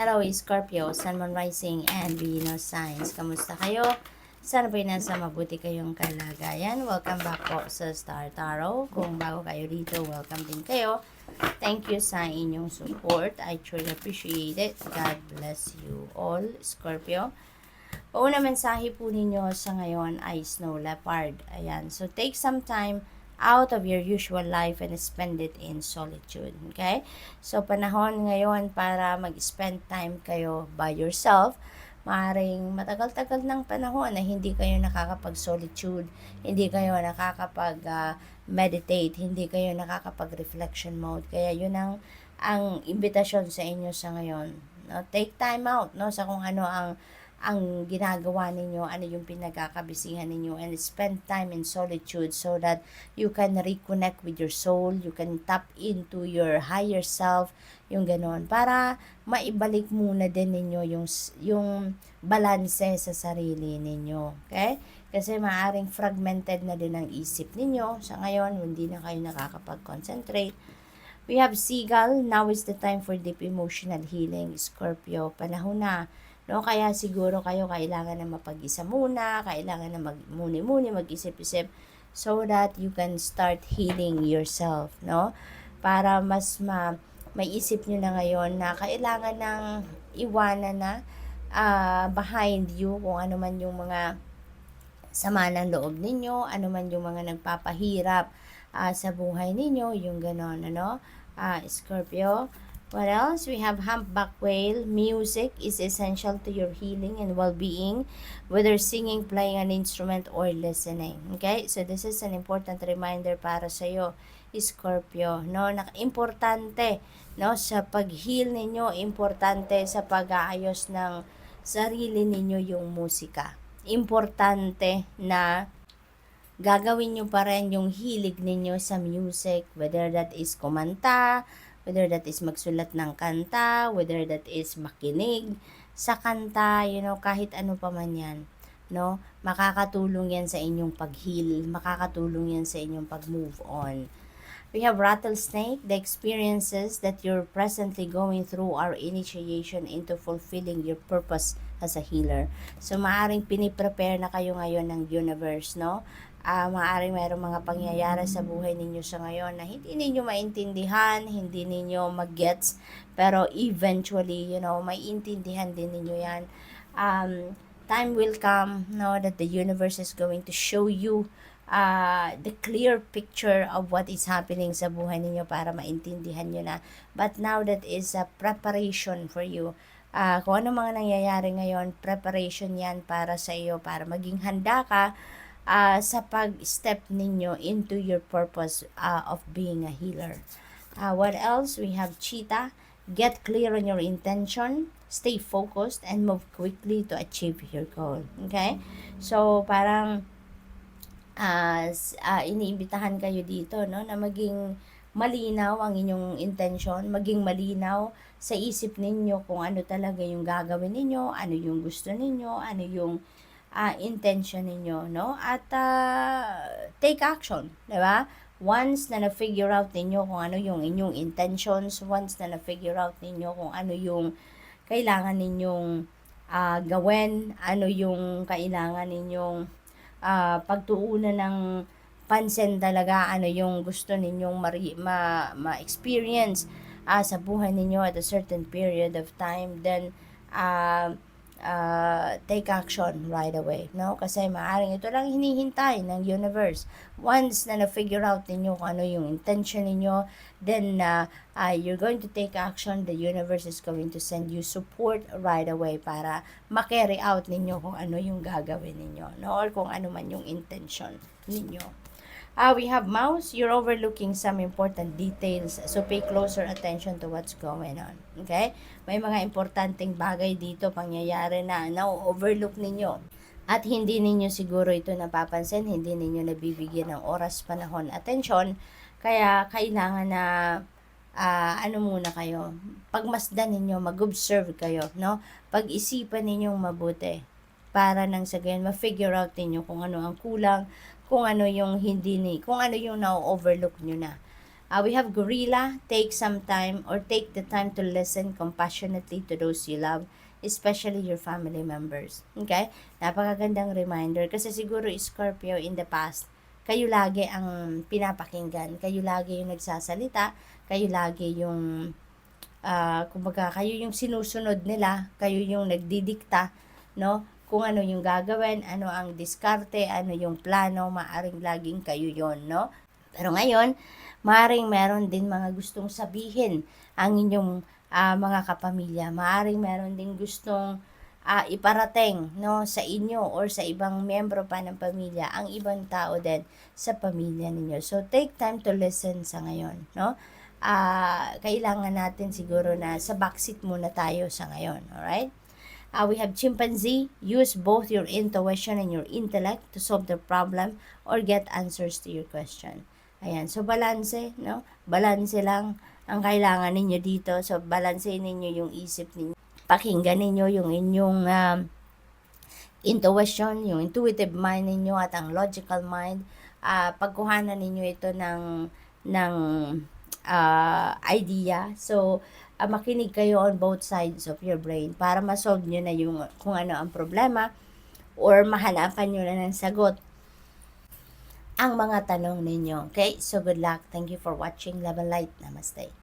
Hello Scorpio, Sun, Moon, Rising, and Venus signs. Kamusta kayo? Sana po'y nasa mabuti kayong kalagayan. Welcome back po sa Star Tarot. Kung bago kayo dito, welcome din kayo. Thank you sa inyong support. I truly appreciate it. God bless you all, Scorpio. Pauna mensahe po ninyo sa ngayon ay Snow Leopard. Ayan. So, take some time out of your usual life and spend it in solitude. Okay? So, panahon ngayon para mag-spend time kayo by yourself. Maaring matagal-tagal ng panahon na hindi kayo nakakapag-solitude, hindi kayo nakakapag-meditate, hindi kayo nakakapag-reflection mode. Kaya yun ang imbitasyon sa inyo sa ngayon. No? Take time out, no, sa kung ano ang ginagawa ninyo, ano yung pinagkakabisingan ninyo, and spend time in solitude so that you can reconnect with your soul, you can tap into your higher self, yung ganon, para maibalik muna din ninyo yung balanse sa sarili ninyo, okay? Kasi maaring fragmented na din ang isip ninyo sa ngayon, hindi na kayo nakakapag-concentrate. We have Seagull. Now is the time for deep emotional healing, Scorpio. Panahon na, no? Kaya siguro kayo kailangan na mapag-isa muna, kailangan na mag-muni-muni, mag-isip-isip, so that you can start healing yourself, no? Para mas may isip nyo na ngayon na kailangan ng iwanan na behind you kung ano man yung mga sama ng loob ninyo, ano man yung mga nagpapahirap sa buhay ninyo, yung ganon, ano? Scorpio. What else? We have humpback whale. Music is essential to your healing and well-being, whether singing, playing an instrument, or listening. Okay? So, this is an important reminder para sa iyo, Scorpio. No? Importante, no? Sa pag-heal ninyo, importante sa pag-aayos ng sarili ninyo yung musika. Importante na gagawin nyo pa rin yung hilig ninyo sa music, whether that is kumanta, whether that is magsulat ng kanta, whether that is makinig sa kanta, kahit ano pa man yan, no? Makakatulong yan sa inyong pag-heal, makakatulong yan sa inyong pag-move on. We have rattlesnake. The experiences that you're presently going through are initiation into fulfilling your purpose as a healer. So, maaring piniprepare na kayo ngayon ng universe, no? Maaring mayroong mga pangyayari sa buhay ninyo sa ngayon na hindi ninyo maintindihan, hindi ninyo mag-gets, pero eventually, maiintindihan din ninyo yan. Time will come, no, that the universe is going to show you the clear picture of what is happening sa buhay ninyo para maintindihan nyo na. But now that is a preparation for you. Kung ano mga nangyayari ngayon, preparation yan para sa iyo, para maging handa ka sa pag-step ninyo into your purpose of being a healer. What else? We have cheetah. Get clear on your intention, stay focused, and move quickly to achieve your goal. Okay? So, parang iniimbitahan kayo dito, no, na maging malinaw ang inyong intention, maging malinaw sa isip ninyo kung ano talaga yung gagawin ninyo, ano yung gusto ninyo, ano yung intention ninyo, no? At take action, di ba? Once na na-figure out ninyo kung ano yung inyong intentions, once na na-figure out ninyo kung ano yung kailangan ninyong gawin, ano yung kailangan ninyong pagtuunan ng pansin talaga, ano yung gusto ninyong ma-experience sa buhay ninyo at a certain period of time, then take action right away, no? Kasi maaring ito lang hinihintay ng universe. Once na na-figure out ninyo kung ano yung intention ninyo, then you're going to take action. The universe is going to send you support right away para ma-carry out ninyo kung ano yung gagawin ninyo, no? Or kung ano man yung intention ninyo. We have mouse. You're overlooking some important details, so pay closer attention to what's going on. Okay? May mga importanteng bagay dito, pangyayari na na-overlook ninyo. At hindi ninyo siguro ito napapansin, hindi ninyo nabibigyan ng oras, panahon, atensyon. Kaya kailangan na ano muna kayo, pagmasdan ninyo, mag-observe kayo, no? Pag-isipan ninyong mabuti para nang sa gayon ma-figure out ninyo kung ano ang kulang, kung ano yung kung ano yung na-overlook nyo na. We have gorilla, take some time or take the time to listen compassionately to those you love, especially your family members. Okay? Napakagandang reminder kasi siguro Scorpio in the past, kayo lagi ang pinapakinggan, kayo lagi yung nagsasalita, kayo lagi yung kumbaga kayo yung sinusunod nila, kayo yung nagdidikta, no? Kung ano yung gagawin, ano ang diskarte, ano yung plano, maaring laging kayo yon, no? Pero ngayon, maaring meron din mga gustong sabihin ang inyong mga kapamilya. Maaring meron din gustong iparating, no, sa inyo or sa ibang miyembro pa ng pamilya, ang ibang tao din sa pamilya ninyo. So, take time to listen sa ngayon, no? Kailangan natin siguro na sa backseat muna tayo sa ngayon, alright? We have chimpanzee, use both your intuition and your intellect to solve the problem or get answers to your question. Ayan, so balanse, no? Balanse lang ang kailangan ninyo dito. So, balanse ninyo yung isip ninyo. Pakinggan ninyo yung inyong intuition, yung intuitive mind ninyo at ang logical mind. Pagkuhanan ninyo ito ng idea. So, makinig kayo on both sides of your brain para ma-solve nyo na yung kung ano ang problema or mahanapan nyo na ng sagot ang mga tanong ninyo. Okay? So, good luck. Thank you for watching Love and Light. Namaste.